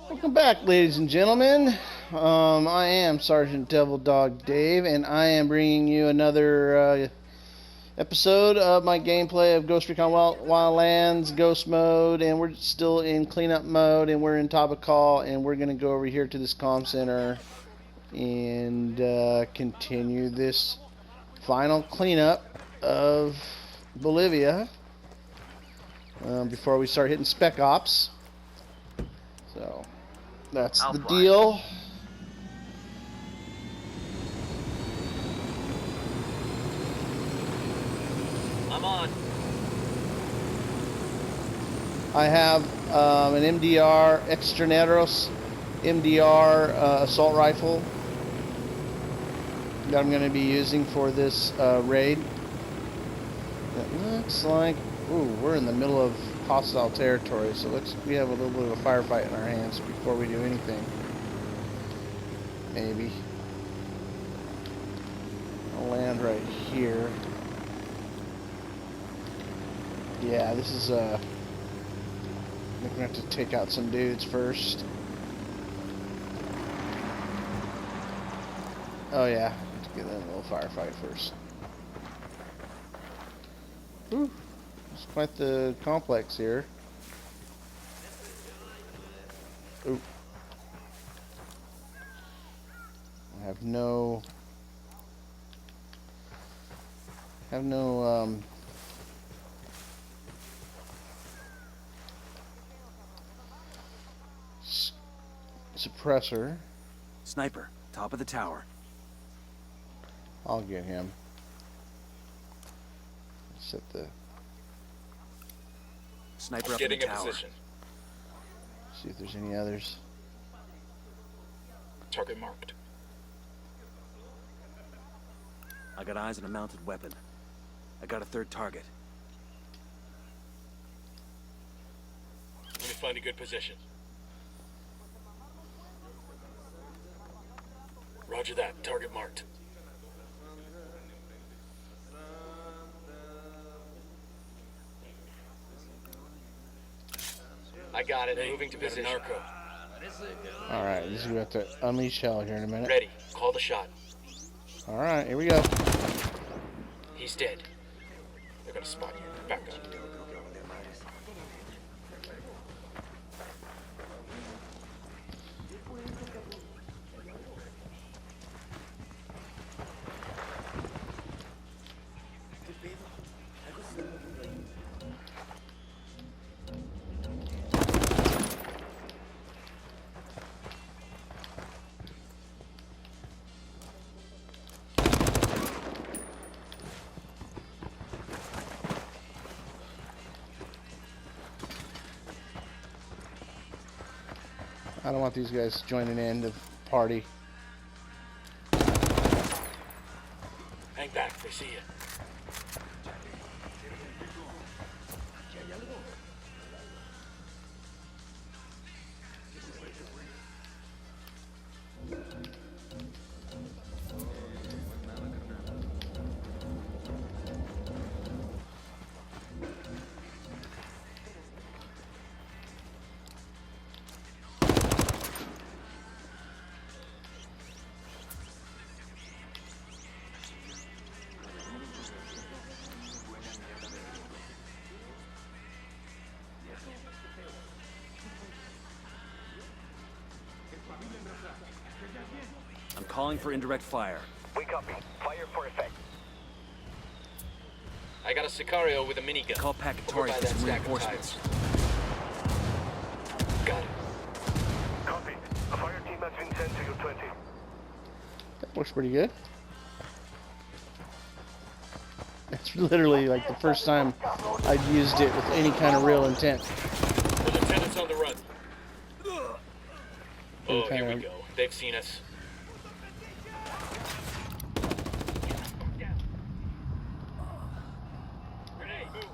Welcome back, ladies and gentlemen. I am Sergeant Devil Dog Dave, and I am bringing you another episode of my gameplay of Ghost Recon Wildlands Ghost Mode, and we're still in cleanup mode, and we're in Tabacal, and we're going to go over here to this comm center and continue this final cleanup of Bolivia before we start hitting Spec Ops. So that's the deal. I'm on. I have an MDR Extraneros MDR assault rifle that I'm going to be using for this raid. It looks like, ooh, we're in the middle of hostile territory, so we have a little bit of a firefight in our hands before we do anything. Maybe. I'll land right here. Yeah, this is I think we're gonna have to take out some dudes first. Oh yeah, let's get in a little firefight first. Whew. It's quite the complex here. Ooh. I have no suppressor. Sniper, top of the tower. I'll get him. Set the Sniper up in the tower. Position. See if there's any others. Target marked. I got eyes on a mounted weapon. I got a third target. Let me find a good position. Roger that. Target marked. I got it. Moving to position. Narco. Alright, this is we have to unleash hell here in a minute. Ready. Call the shot. Alright, here we go. He's dead. They're gonna spot you. Back up. I don't want these guys joining in the party. Hang back. They see you. I'm calling for indirect fire. We copy. Fire for effect. I got a Sicario with a minigun. Call Over Katari by for that some stack of reinforcements. tires. Got it. Copy. A fire team has been sent to your 20. That looks pretty good. It's literally like the first time I've used it with any kind of real intent. The lieutenant's on the run. Oh, here we kinda- go. They've seen us. Grenade, move.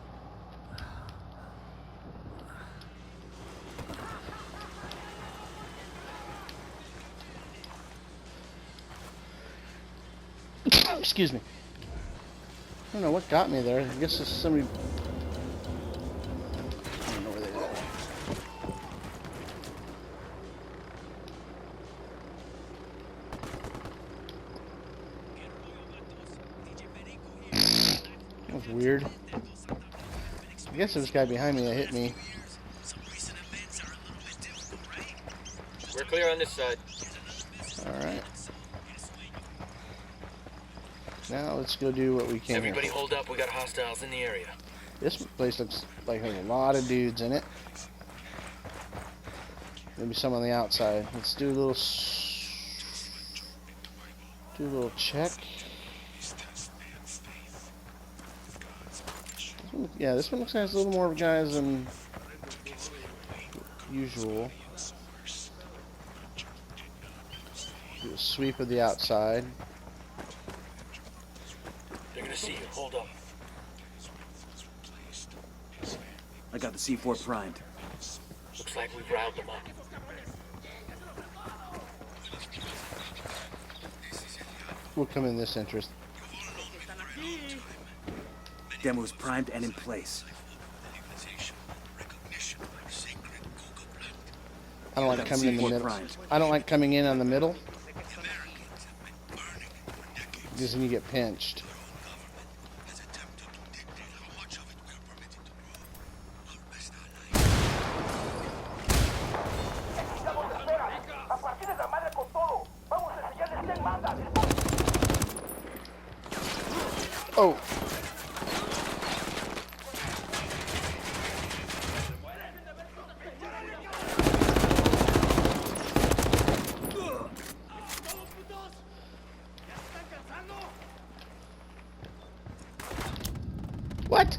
Excuse me. I don't know what got me there. I guess it's somebody. I don't know where they go. weird. I guess there was a guy behind me that hit me. We're clear on this side. Alright. Now let's go do what we can. Everybody hold up, we got hostiles in the area. This place looks like there's a lot of dudes in it. Maybe some on the outside. Let's do a little check. Yeah, this one looks like it has a little more guys than usual. Do a sweep of the outside. They're gonna see you, hold up. I got the C4 primed. Looks like we've riled them up. We'll come in this interest. Demo's primed and in place. I don't like coming in the middle. I don't like coming in on the middle. Because then you get pinched. Oh. What?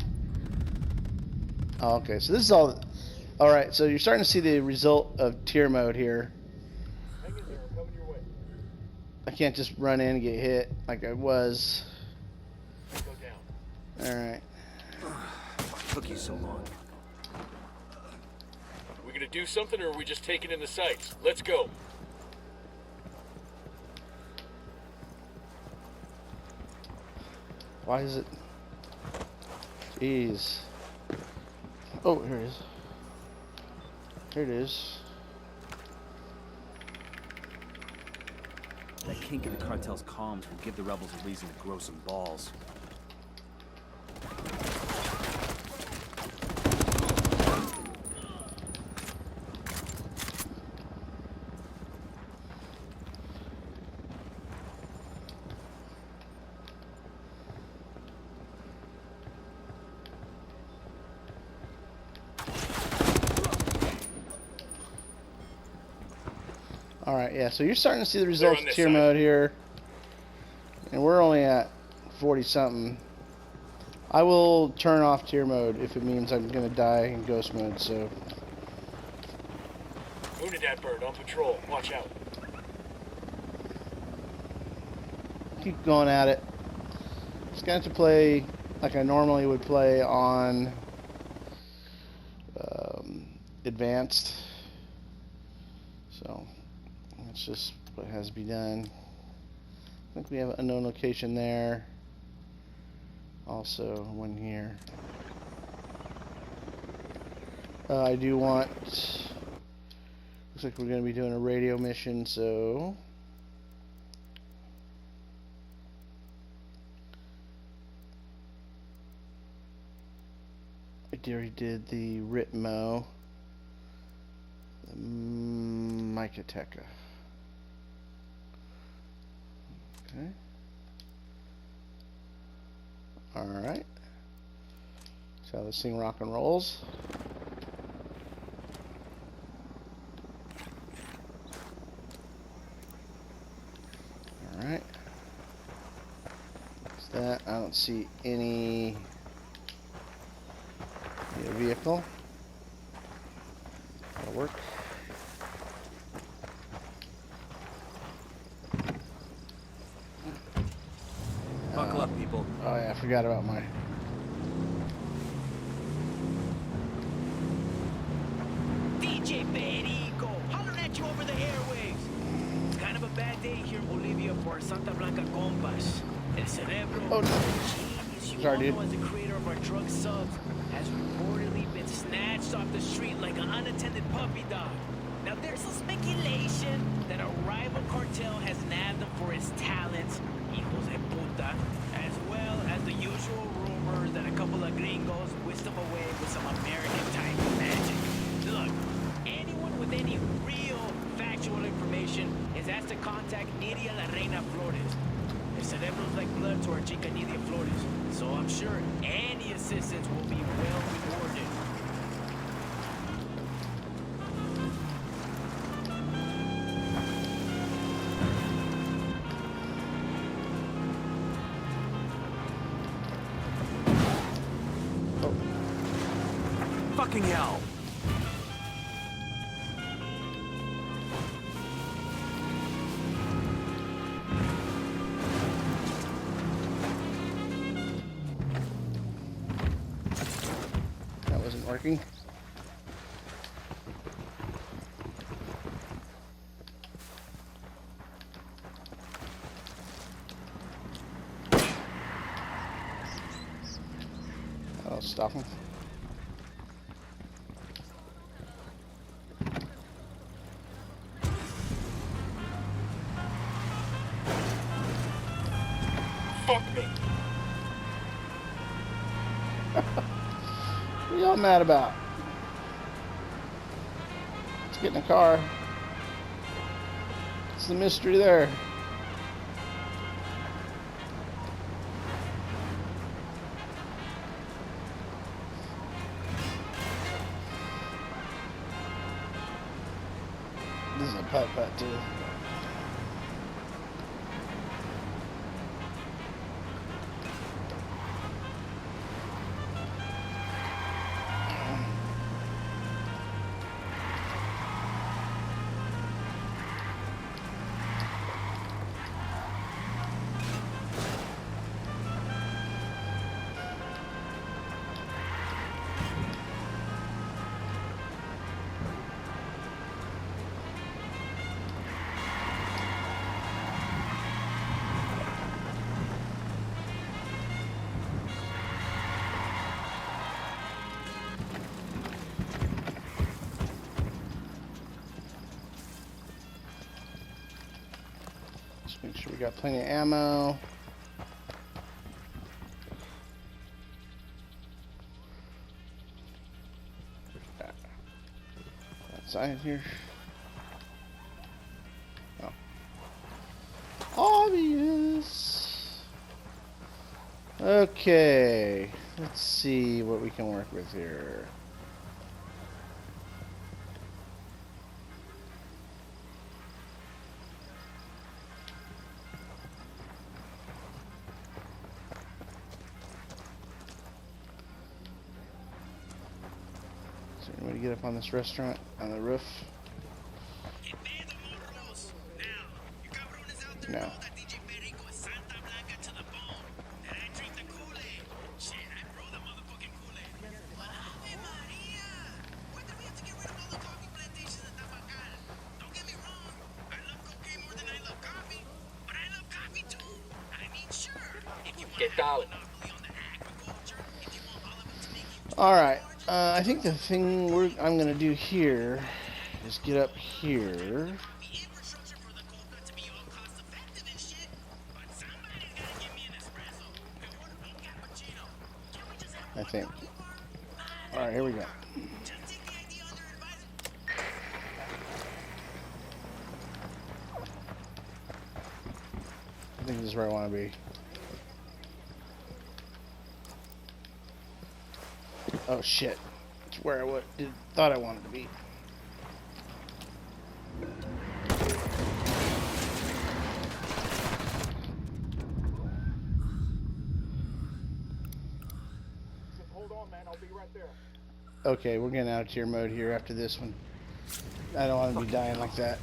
Oh, okay, so this is all. Alright, so you're starting to see the result of tier mode here. I can't just run in and get hit like I was. Alright. Took you so long. Are we gonna do something or are we just taking in the sights? Let's go. Why is it? Jeez. Oh, here it is. Here it is. That kink in the cartel's comms will give the rebels a reason to grow some balls. Alright, yeah, so you're starting to see the results of tier mode here. And we're only at 40-something. I will turn off tier mode if it means I'm going to die in ghost mode, so... Wounded that bird, on patrol. Watch out. Keep going at it. Just going to play like I normally would play on advanced. So... that's just what has to be done. I think we have an unknown location there. Also, one here. I do want... looks like we're going to be doing a radio mission, so... I already did the Ritmo. The Mycoteca. Okay. Alright. See how this thing rock and rolls. Alright. What's that? I don't see any vehicle. That'll work. Buckle up, people. Oh yeah, I forgot about my... DJ Perico, hollering at you over the airwaves. It's kind of a bad day here in Bolivia for Santa Blanca compas. El Cerebro, Oh, no. genius you Sorry, all dude. know as the creator of our drug subs, has reportedly been snatched off the street like an unattended puppy dog. Now there's a speculation that a rival cartel has nabbed him for his talents, hijos de puta, as well as the usual rumors that a to contact Nidia La Reina Flores. Their cerebros like blood to our chica Nidia Flores, so I'm sure any assistance will be well rewarded. Fucking hell! That wasn't working. That'll stop him. Fuck me. What are y'all mad about? Let's get in the car. What's the mystery there? This is a putt-putt too. Make sure we got plenty of ammo. Outside here. Oh. Obvious. Okay. Let's see what we can work with here. Is there any way to get up on this restaurant on the roof? No. Get out. All right. I think the thing I'm gonna do here is get up here. I think. All right, here we go. I think this is where I want to be. Oh shit! It's where I thought I wanted to be. Hold on, man. I'll be right there. Okay, we're getting out of tier mode here after this one. I don't want to be dying like that.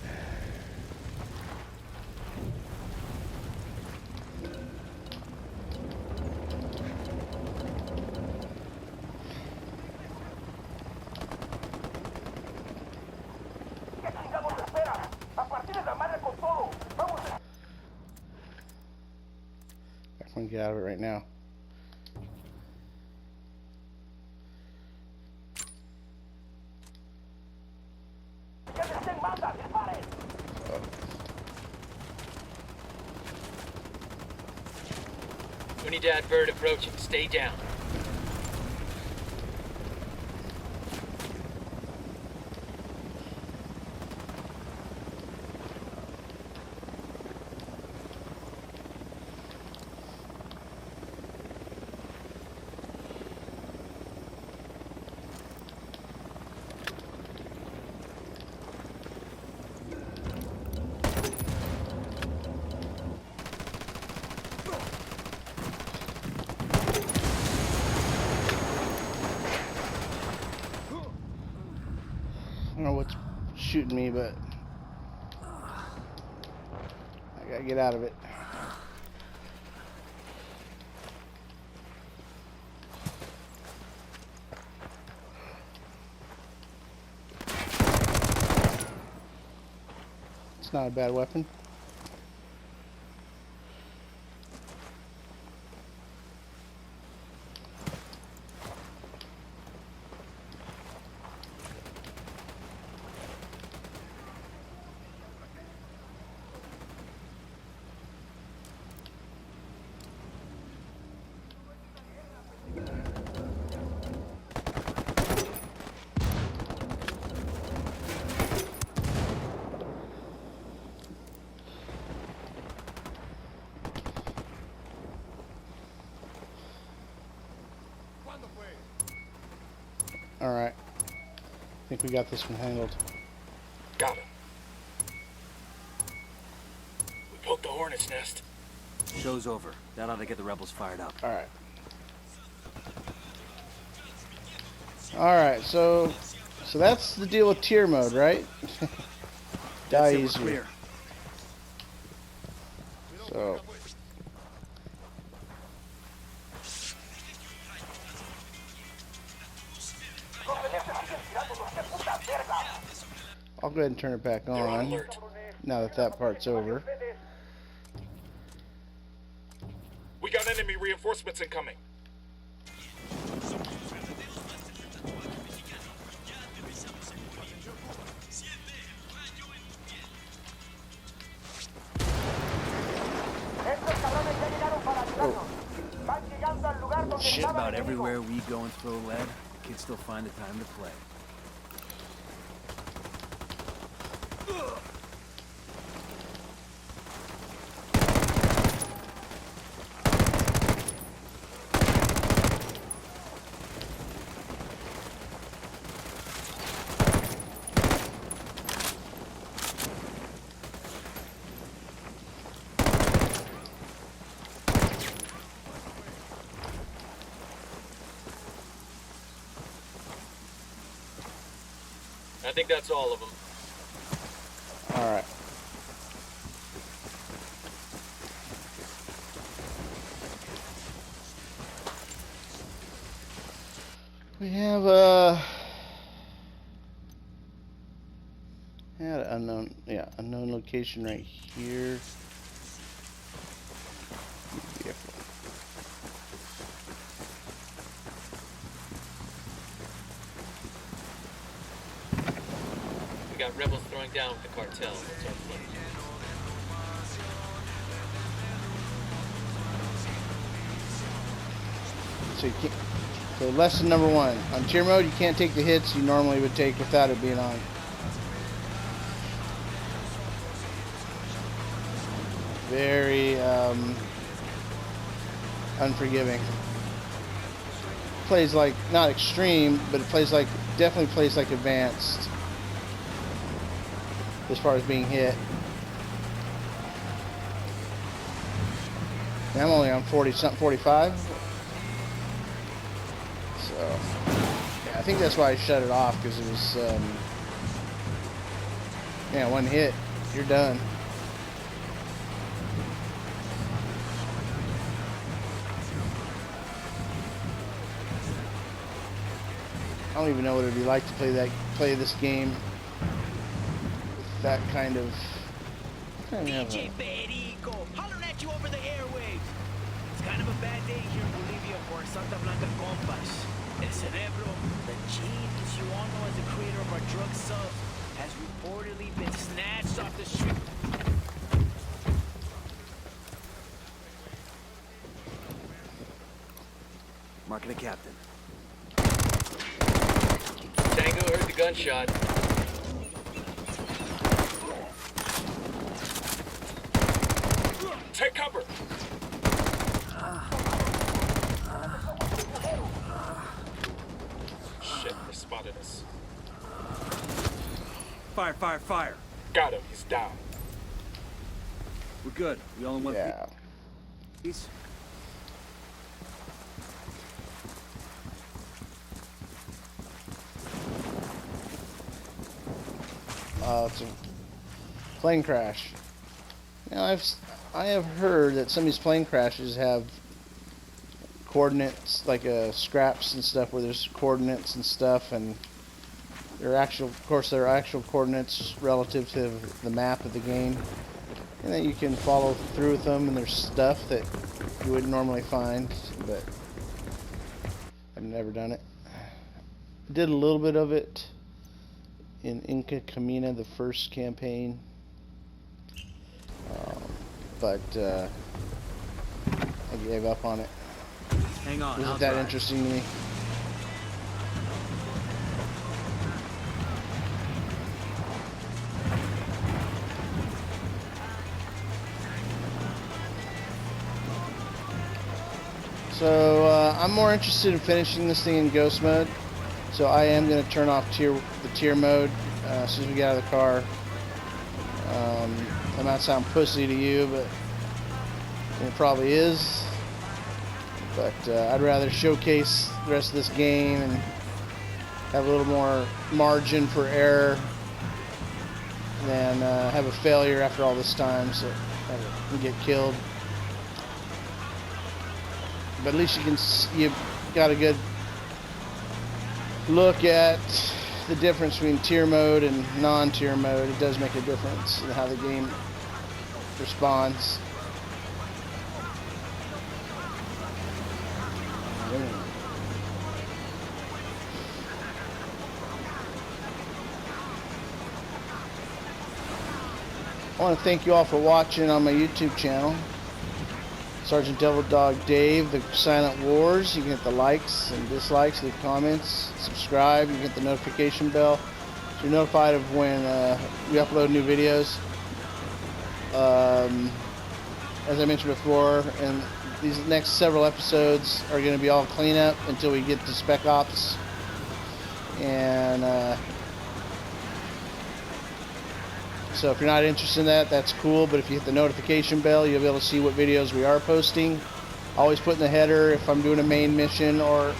I can get out of it right now. Unidad bird approaching. Stay down. shooting me, but I gotta get out of it. It's not a bad weapon. Alright. I think we got this one handled. Got him. We poked the hornet's nest. Show's over. That ought to get the rebels fired up. Alright. Alright, so that's the deal with tier mode, right? Die That's it, we're easier. clear. So I'll go ahead and turn it back They're on on alert. now that that part's over. We got enemy reinforcements incoming. Shit. About everywhere we go and throw lead, kids still find the time to play. I think that's all of them. Alright. We have had an unknown location right here. Vehicle. We got rebels throwing down with the cartel. That's our plan. So you can't, so lesson number one, on tier mode you can't take the hits you normally would take without it being on. Very unforgiving. Plays like, not extreme, but it plays like, definitely plays like advanced as far as being hit. And I'm only on 40 something, 45. So yeah, I think that's why I shut it off, because it was yeah, one hit, you're done. I don't even know what it'd be like to play this game with that kind of. DJ Perico, hollering at you over the airwaves. It's kind of a bad day here in Bolivia for Santa Blanca compas. El Cerebro, the genius you all know as the creator of our drug subs, has reportedly been snatched off the street. Marking a captain. Tango heard the gunshot. Take cover. Shit, they spotted us. Fire, fire, fire. Got him. He's down. We're good. We all in one Yeah. piece. It's a plane crash. Now I have heard that some of these plane crashes have coordinates, like scraps and stuff, where there's coordinates and stuff, and there are actual coordinates relative to the map of the game, and that you can follow through with them. And there's stuff that you wouldn't normally find, but I've never done it. I did a little bit of it in Inca Camina, the first campaign, but I gave up on it. Hang on, It I'll wasn't that drive. interesting to me. So I'm more interested in finishing this thing in ghost mode. So I am going to turn off the tier mode as soon as we get out of the car. That might sound pussy to you, but it probably is. But I'd rather showcase the rest of this game and have a little more margin for error than have a failure after all this time, so I can get killed. But at least you've got a good look at the difference between tier mode and non-tier mode. It does make a difference in how the game responds. I want to thank you all for watching on my YouTube channel. Sergeant Devil Dog Dave, the Silent Wars. You can hit the likes and dislikes, leave comments, subscribe. You can hit the notification bell so you're notified of when we upload new videos. As I mentioned before, and these next several episodes are going to be all cleanup until we get to Spec Ops. And so if you're not interested in that, that's cool, but if you hit the notification bell, you'll be able to see what videos we are posting. I always put in the header if I'm doing a main mission or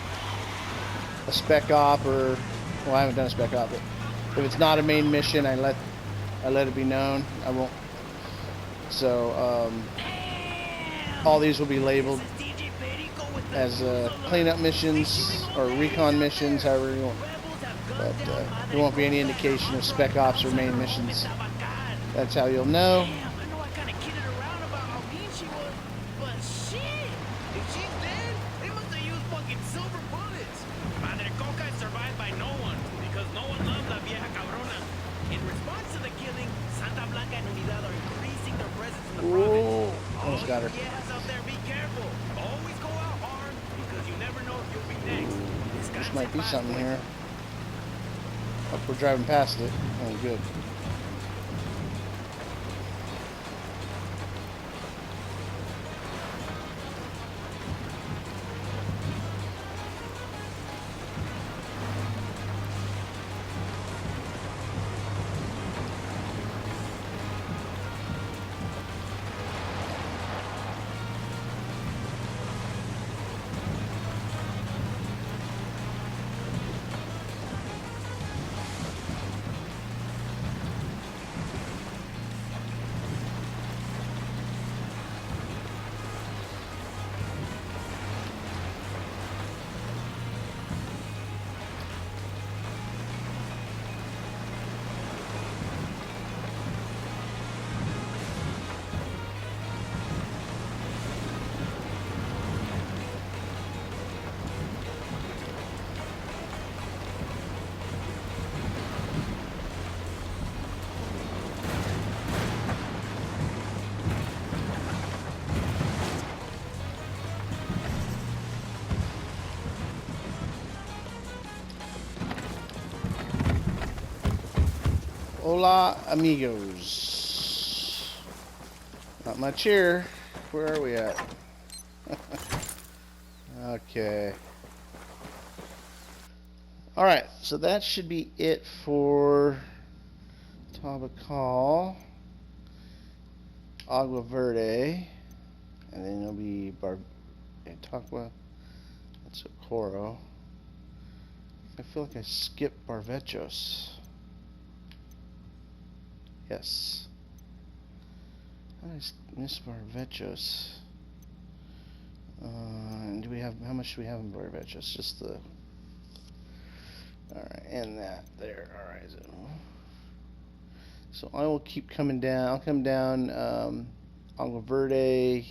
a spec op, or, well, I haven't done a spec op, but if it's not a main mission, I let it be known. I won't. So all these will be labeled as cleanup missions or recon missions, however you want. But there won't be any indication of spec ops or main missions. That's how you'll know. Damn, I know I kind of kidded around about how mean she was, but shit! If she's dead, they must have used fucking silver bullets. Madre Coca survived by no one, because no one loves la vieja cabrona. In response to the killing, Santa Blanca and Unidad are increasing their presence in the province. Almost got her. Viejas out there, be careful. Always go out armed, because you never know if you'll be next. This might be something here. Oh, we're driving past it. Oh, good. Hola, amigos. Not much here. Where are we at? Okay. Alright, so that should be it for Tabacal, Agua Verde, and then it'll be Taqua, that's Socorro. I feel like I skipped Barvechos. Yes. I miss Barvechos. Do we have, how much do we have in Barvechos? Just the, alright, and that there. Alright, so I will keep coming down. I'll come down Agua Verde.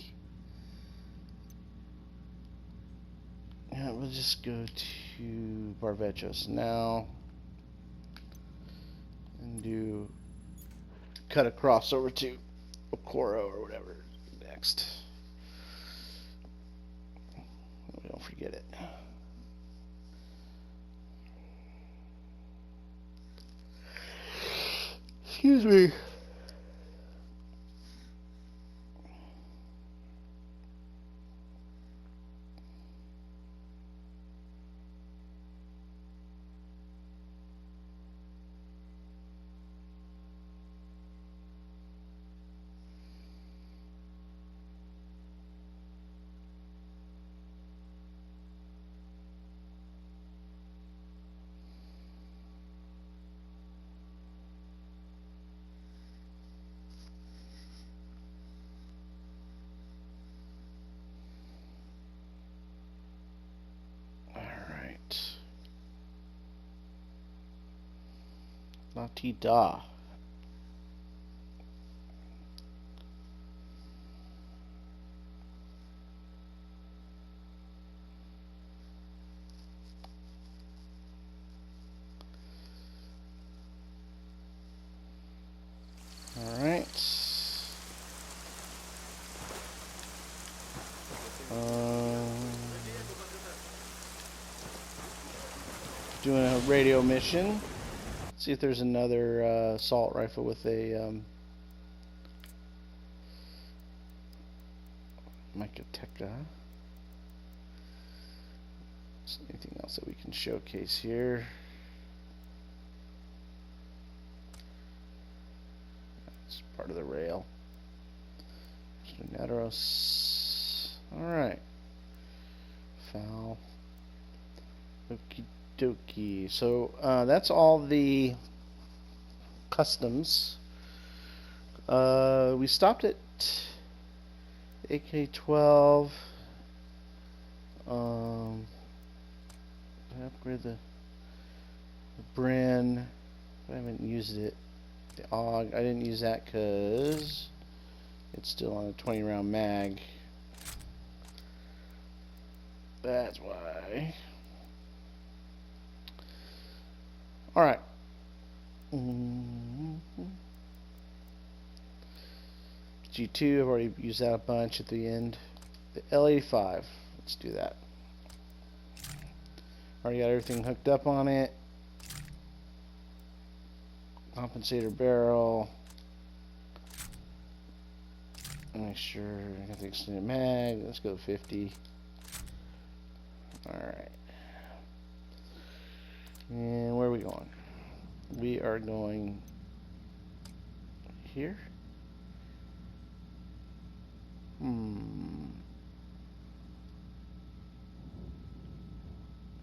Yeah, we'll just go to Barvechos now and do cut across over to Okoro or whatever next. We don't forget it. Excuse me. La-ti-da. All right. Doing a radio mission. See if there's another assault rifle with a Microteca. Anything else that we can showcase here? It's part of the rail. Netros. Alright. Foul. Okie dokie. So that's all the customs. We stopped at AK-12. I upgrade the Bren. I haven't used it. The AUG, I didn't use that because it's still on a 20 round mag. That's why. Alright. G2, I've already used that a bunch at the end. The L85, let's do that. Already got everything hooked up on it. Compensator barrel. Make sure I got the extended mag. Let's go 50. Alright. And where are we going? We are going here.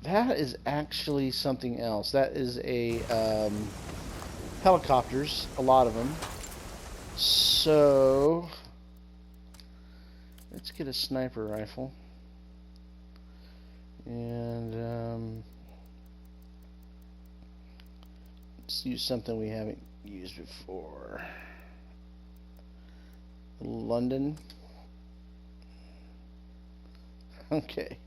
That is actually something else. That is a helicopters, a lot of them. So let's get a sniper rifle and let's use something we haven't used before. London. Okay.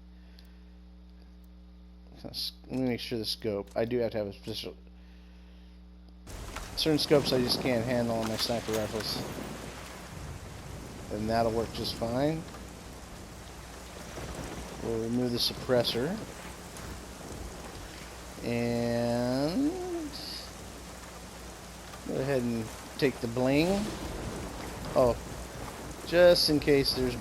Let me make sure the scope. I do have to have a special. Certain scopes I just can't handle on my sniper rifles. And that'll work just fine. We'll remove the suppressor. And go ahead and take the bling. Oh, just in case there's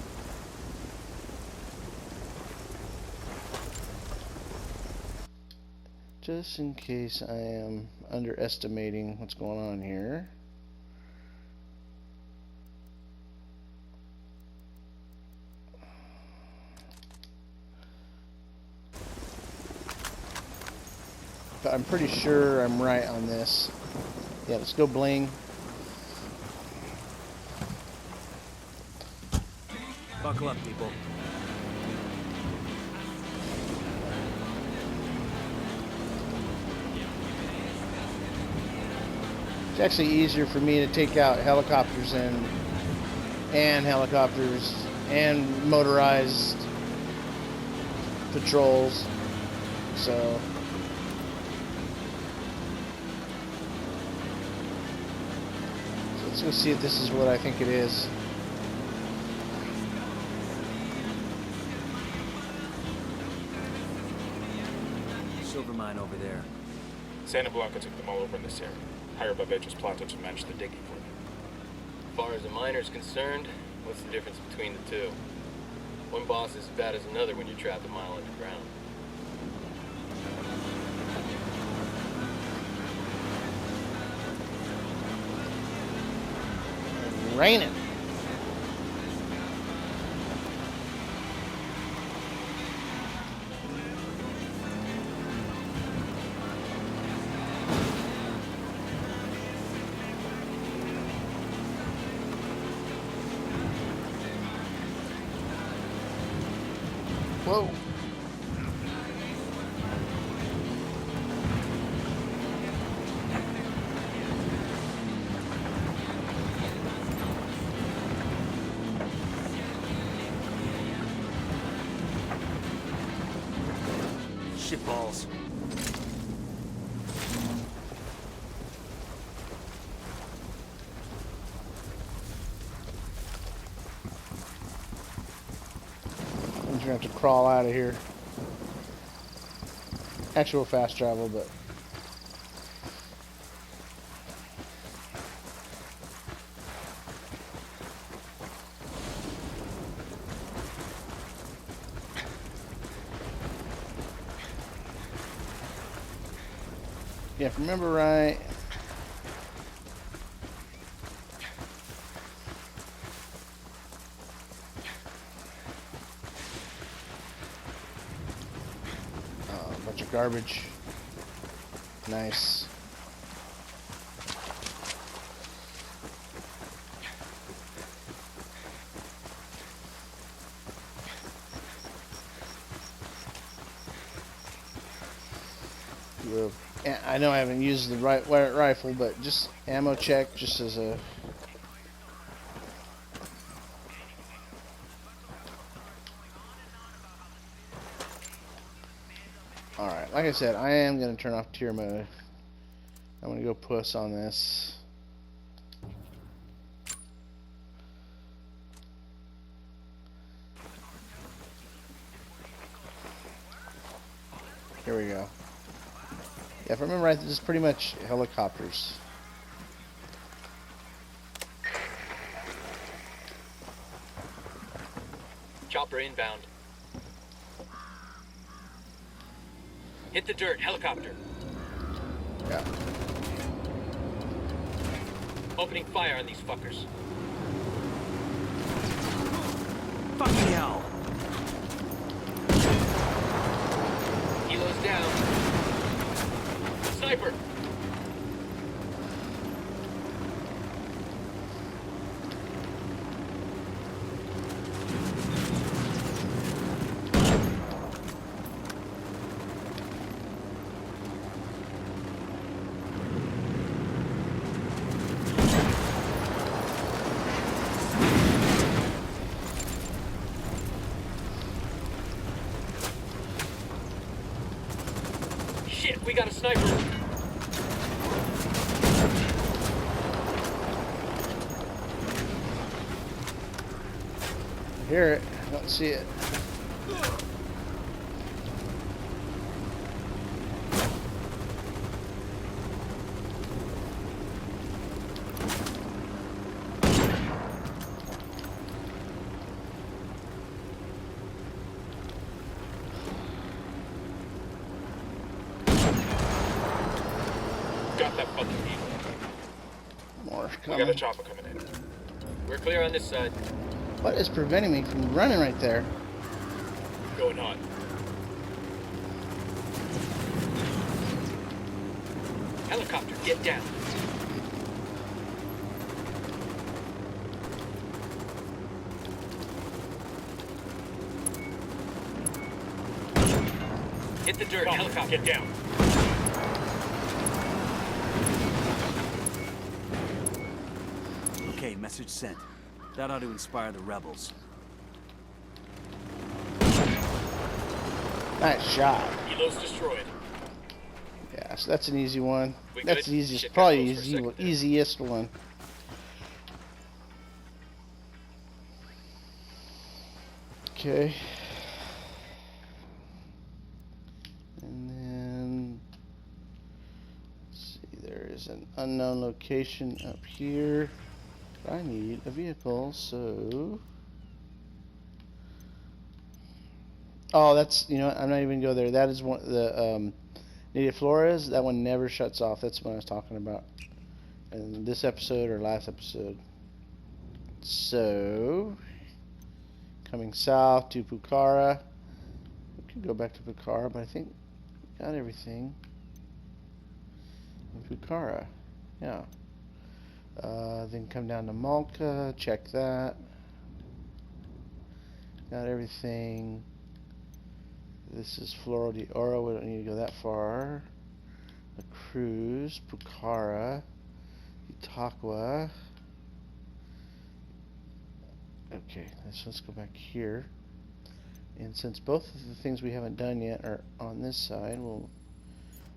just in case I am underestimating what's going on here. But I'm pretty sure I'm right on this. Yeah, let's go bling. Buckle up, people. It's actually easier for me to take out helicopters and helicopters and motorized patrols. So let's go see if this is what I think it is. Silver mine over there. Santa Blanca took them all over in this area. Hired Barvechos plotted to manage the digging for them. As far as the miner's concerned, what's the difference between the two? One boss is as bad as another when you're trapped a mile underground. Raining. Whoa. Shitballs. I'm just gonna have to crawl out of here. Actual fast travel, but yeah, if I remember right. A bunch of garbage. Nice. Well, I know I haven't used the right rifle, but just ammo check, just as a. Alright, like I said, I am going to turn off tier mode. I'm going to go puss on this. Here we go. Yeah, if I remember right, this is pretty much helicopters. Chopper inbound. Hit the dirt, helicopter. Yeah. Opening fire on these fuckers. Fucking hell! Helo's down. Sniper! Shit, we got a sniper! Hear it, I don't see it. Got that fucking people. More We coming. got a chopper coming in. We're clear on this side. What is preventing me from running right there? Going on. Helicopter, get down. Hit the dirt. Helicopter. Get down. Okay, message sent. That ought to inspire the rebels. Nice shot. Helo's destroyed. Yeah, so that's an easy one. We That's good? the easiest, Shit got probably close for a second there. easiest one. Okay. And then, let's see, there is an unknown location up here. I need a vehicle, so... Oh, that's, you know what, I'm not even gonna go there. That is one, the, Nadia Flores, that one never shuts off. That's what I was talking about in this episode or last episode. So, coming south to Pucara. We could go back to Pucara, but I think we got everything in Pucara. Yeah. Then come down to Malta, check that. Got everything. This is Floro de Oro, we don't need to go that far. La Cruz, Pucara, Itaqua. Okay, let's go back here. And since both of the things we haven't done yet are on this side, we'll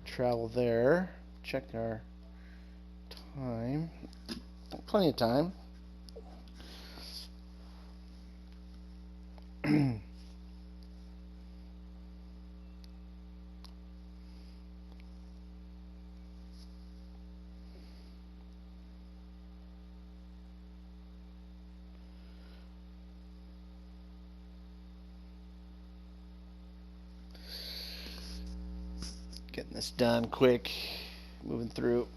travel there. Check our time. Plenty of time. Getting this done quick, moving through.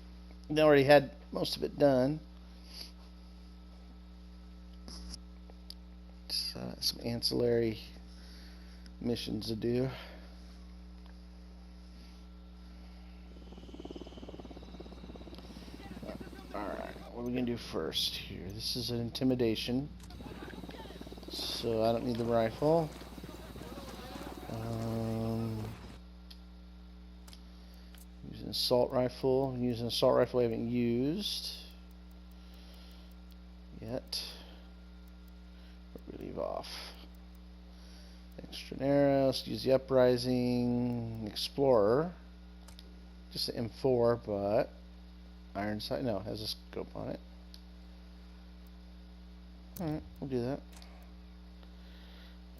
They already had most of it done. Just, some ancillary missions to do. Alright, what are we going to do first here? This is an intimidation, so I don't need the rifle. Use an assault rifle. Use an assault rifle I haven't used yet. Where do we leave off? Extra arrows. Use the uprising explorer. Just the M4, but iron sight. No, it has a scope on it. All right, we'll do that.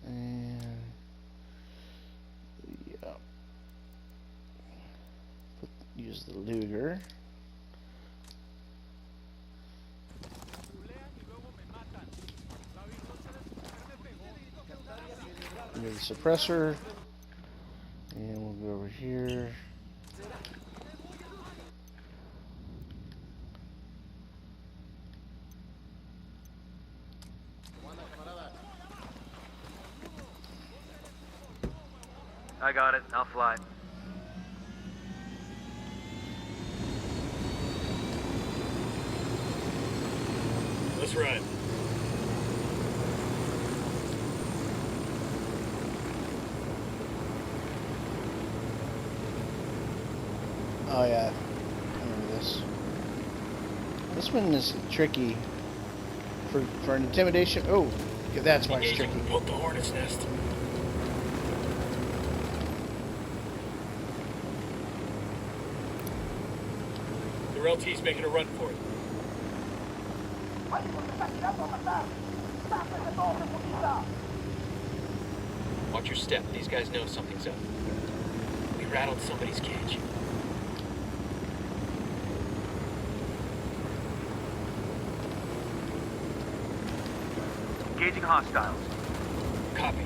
And yeah. Use the Luger. Remove the suppressor. And we'll go over here. I got it. I'll fly. Let's ride. Oh yeah, I remember this. This one is tricky for an intimidation. Oh, yeah, that's why it's Engaging. tricky. Poke the hornet's nest. The RLT's making a run for it. Watch your step. These guys know something's up. We rattled somebody's cage. Engaging hostiles. Copy.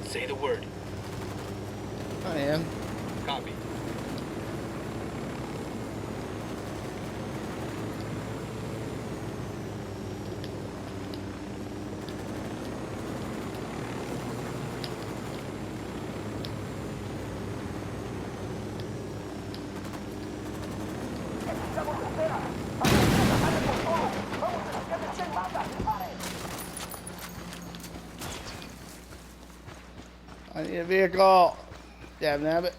Say the word. I am. Copy. I need a vehicle. Dab nabbit.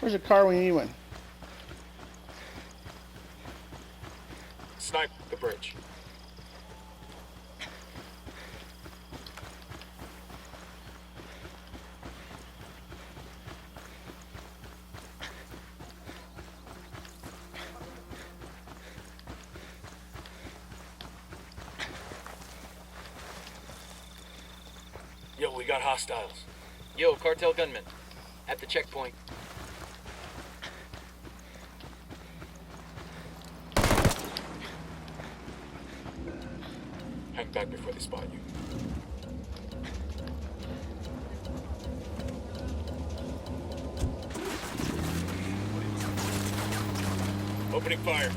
Where's a car when you need one? Snipe the bridge. Yo, we got hostiles. Yo, cartel gunman. At the checkpoint. Hang back before they spot you. Opening fire.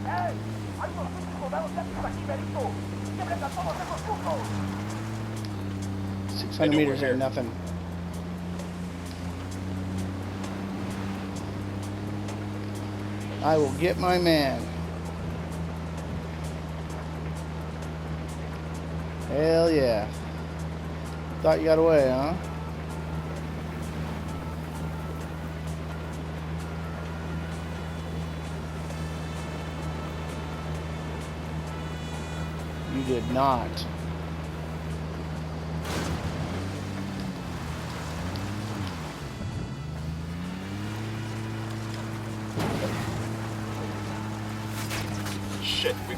¡Ey! ¡Hay unos soldados yanquis aquí, Benito! ¡Quiebren a todos esos putos! 600 meters ain't nothing. I will get my man. Hell yeah. Thought you got away, huh? You did not. Shit, we...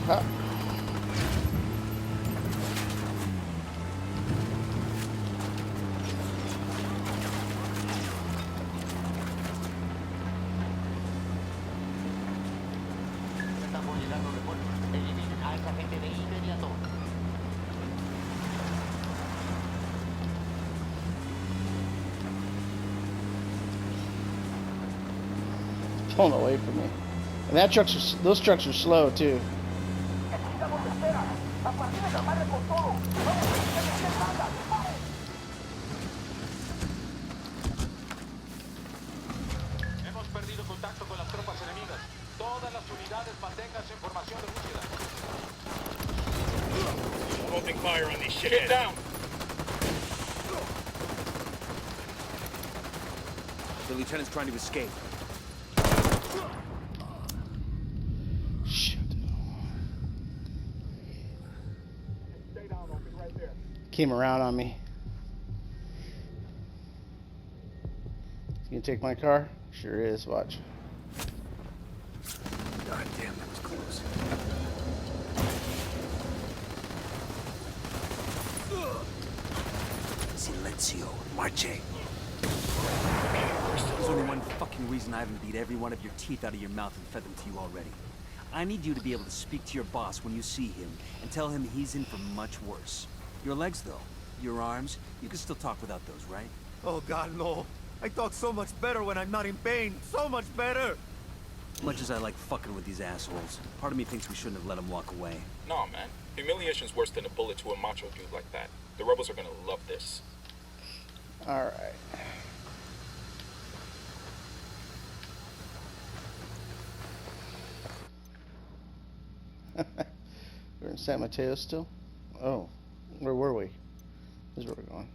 Huh. Pulling away from me. And that those trucks are slow too. Hemos perdido contacto con las tropas enemigas. Todas las unidades manténganse en formación de búsqueda. Opening fire on these shitheads. Get down! The lieutenant's trying to escape. Came around on me. You gonna take my car? Sure is, watch. God damn, that was close. Silencio, marche. There's only one fucking reason I haven't beat every one of your teeth out of your mouth and fed them to you already. I need you to be able to speak to your boss when you see him and tell him he's in for much worse. Your legs, though, your arms, you can still talk without those, right? Oh God, no. I talk so much better when I'm not in pain. So much better. Much as I like fucking with these assholes, part of me thinks we shouldn't have let him walk away. No, man. Humiliation's worse than a bullet to a macho dude like that. The rebels are gonna love this. Alright. We're in San Mateo still? Oh. Where were we? This is where we're going.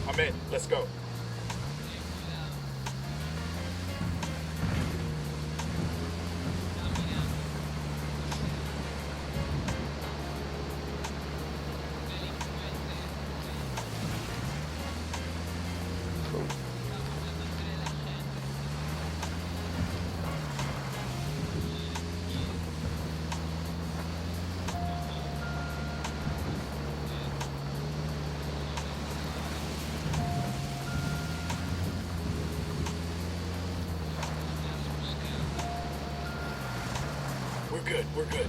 I'm in. Let's go. We're good.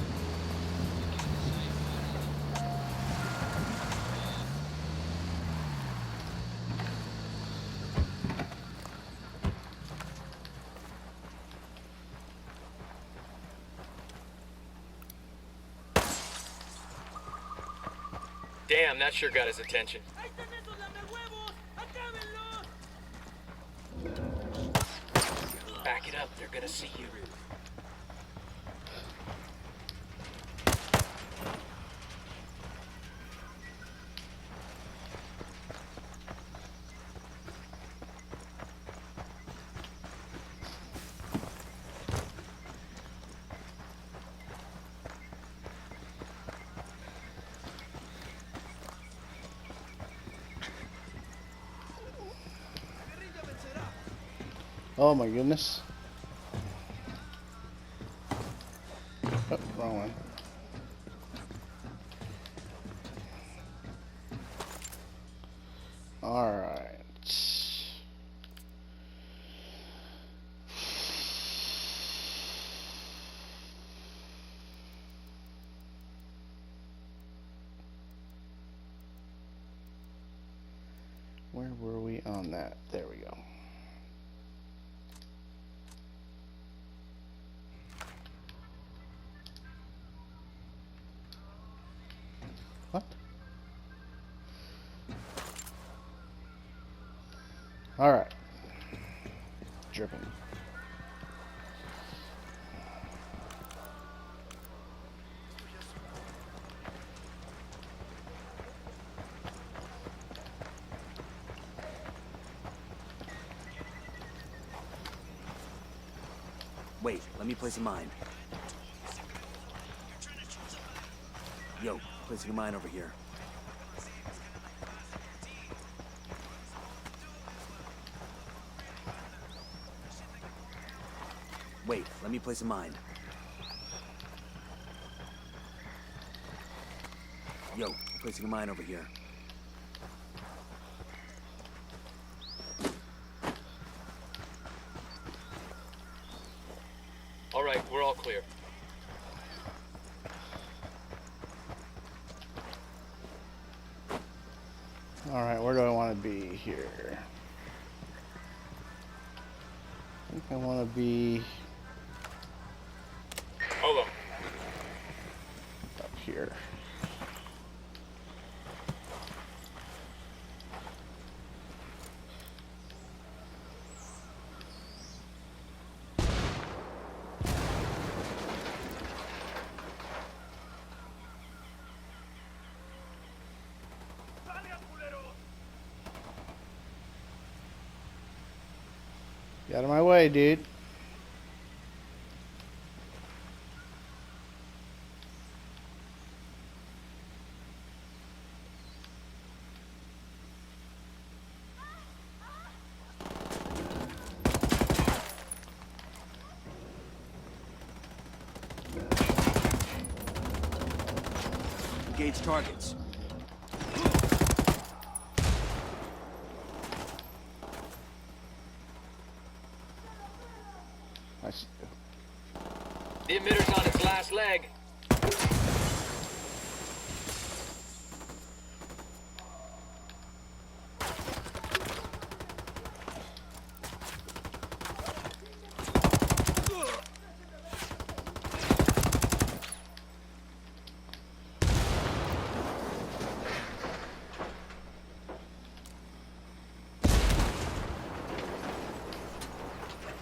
Damn, that sure got his attention. Back it up, they're gonna see you. Oh my goodness. Oh, wrong one. Alright. Where were we on that? There we go. What? Alright. Dripping. Wait, let me place a mine. Yo, placing a mine over here. Wait, let me place a mine. Yo, placing a mine over here. All right, we're all clear. Alright, where do I want to be here? I think I want to be Hold on. up here. Get out of my way, dude. Engage targets. Nice. The emitter's on its last leg.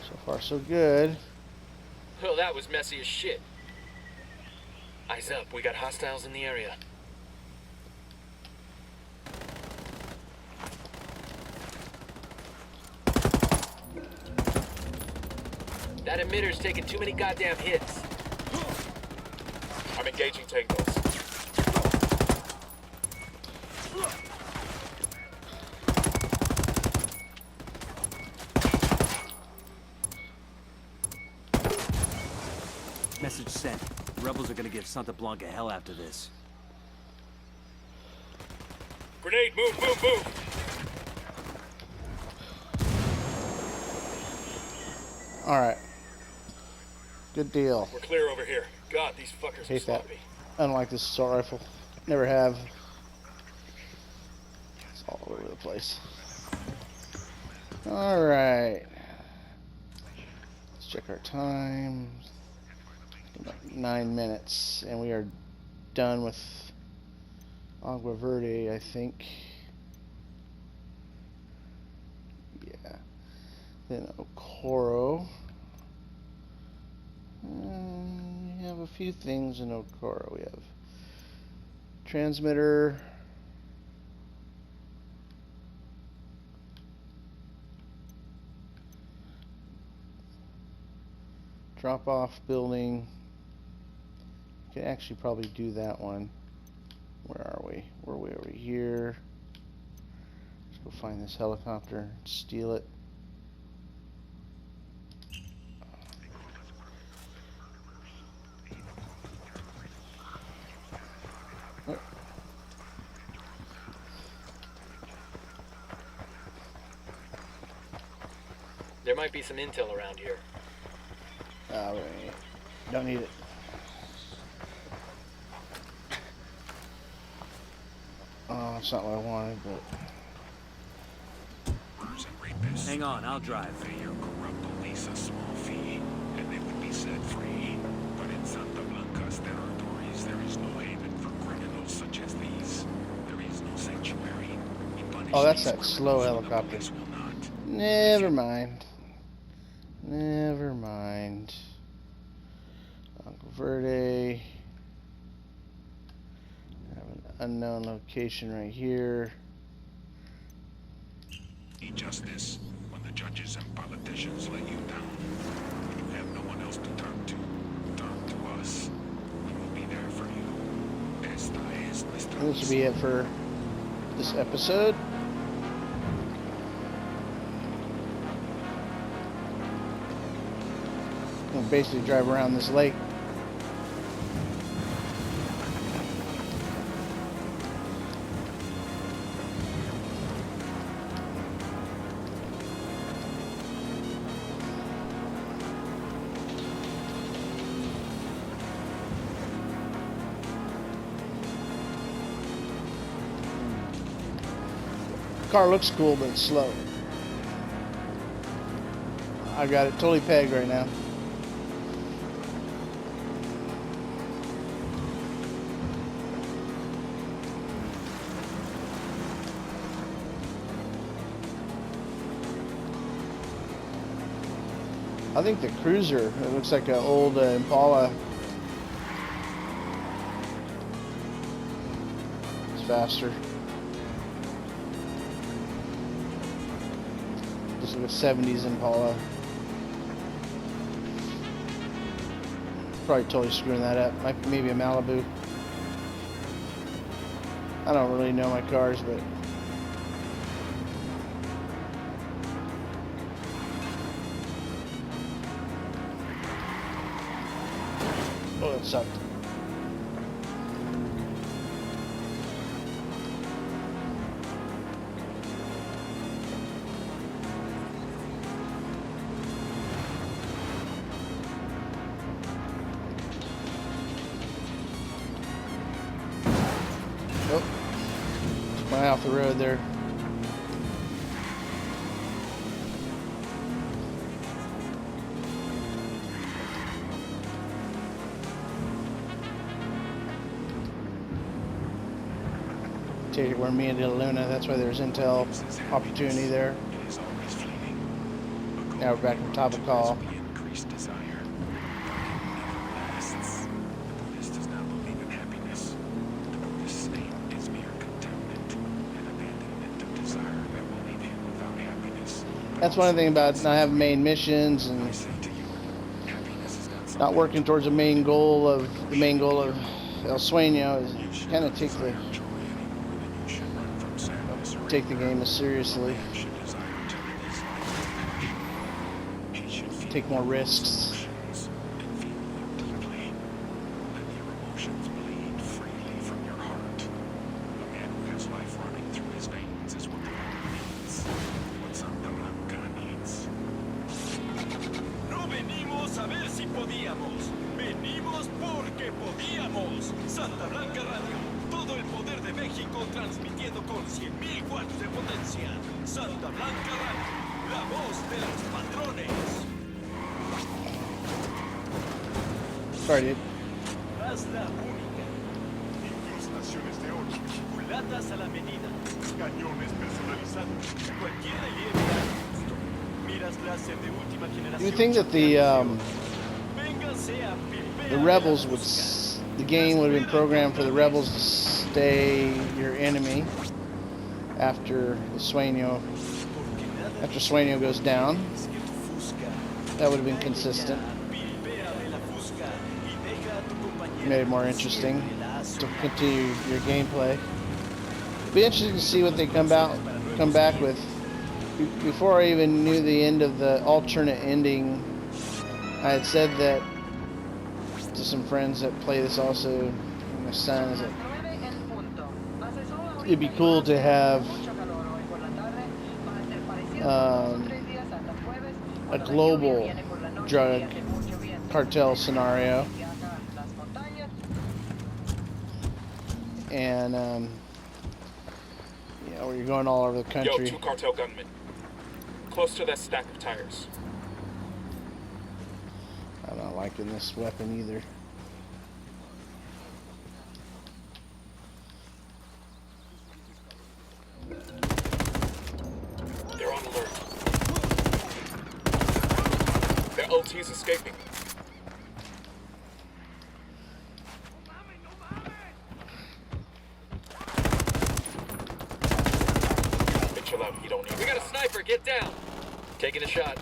So far, so good. Well, that was messy as shit. Eyes up, we got hostiles in the area. That emitter's taking too many goddamn hits. I'm engaging tangos. Message sent. The rebels are gonna give Santa Blanca hell after this. Grenade, move, move, move! Alright. Good deal. We're clear over here. God, these fuckers are Hate that. sloppy. I don't like this assault rifle. Never have. It's all over the place. Alright. Let's check our time. About 9 minutes. And we are done with Agua Verde, I think. Yeah. Then Okoro. We have a few things in Okoro. We have transmitter. Drop off building. Could actually probably do that one. Where are we? We're way over here. Let's go find this helicopter, steal it. Oh. There might be some intel around here. Wait. Don't need it. Oh, that's not what I wanted, but... Hang on, I'll drive. Pay your corrupt police a small fee, and they would be set free. But in Santa Blanca's territories, there is no haven for criminals such as these. There is no sanctuary. Oh, that's that slow helicopter. Never mind. Never mind. Agua Verde. I have an unknown location right here. Need justice when the judges and politicians let you down. When you have no one else to turn to us. We will be there for you. Esta es nuestra And this will be it for this episode. We'll basically drive around this lake. Car looks cool, but it's slow. I got it totally pegged right now. I think the cruiser, it looks like an old Impala. It's faster. Looks like a 70s Impala. Probably totally screwing that up. Maybe a Malibu. I don't really know my cars, but oh, that sucked. Oh, just went off the road there. Take it where me and Luna, that's why there's intel opportunity there. Now we're back in Tabacal. That's one thing about not having main missions and not working towards the main goal of El Sueño is kind of take the game as seriously. Take more risks. No venimos a ver si podíamos. Venimos porque podíamos. Santa Blanca Radio. Todo el poder de México transmitiendo con 100.000 watts de potencia. Santa Blanca Radio. La voz de los patrones. Sorry, dude. Haz la única. Incrustaciones de oro. Culatas a la medida. Cañones personalizados. Cualquier relieve al gusto. Miras láser de última generación. Do you think that Véngase a the pipear rebels la would fusca. the game would have been programmed for the rebels to stay your enemy after the Sueño after Sueño goes down? That would have been consistent. Made it more interesting to continue your gameplay. It'd be interesting to see what they come back with. Before I even knew the end of the alternate ending, I had said that to some friends that play this also, my son, is that it'd be cool to have a global drug cartel scenario, and you know, where you're going all over the country. Yo, 2 cartel gunmen. Close to that stack of tires. I'm not liking this weapon either. They're on alert. Their LT's escaping. Hey, chill out. You don't need. We got a sniper. Get down. Taking a shot.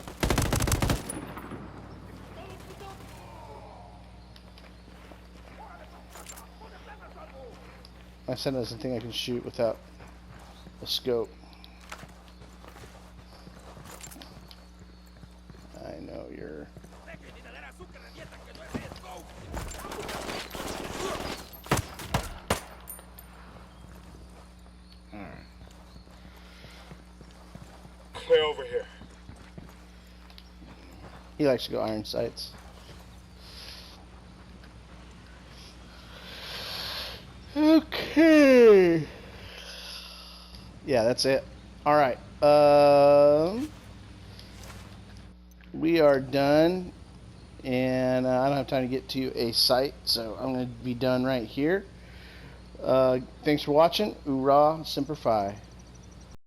My son doesn't think I can shoot without a scope. I know you're... Alright. Clear over here. He likes to go iron sights. Okay. Yeah, that's it. All right. We are done, and I don't have time to get to a site, so I'm going to be done right here. Thanks for watching. Hoorah, Semper Fi.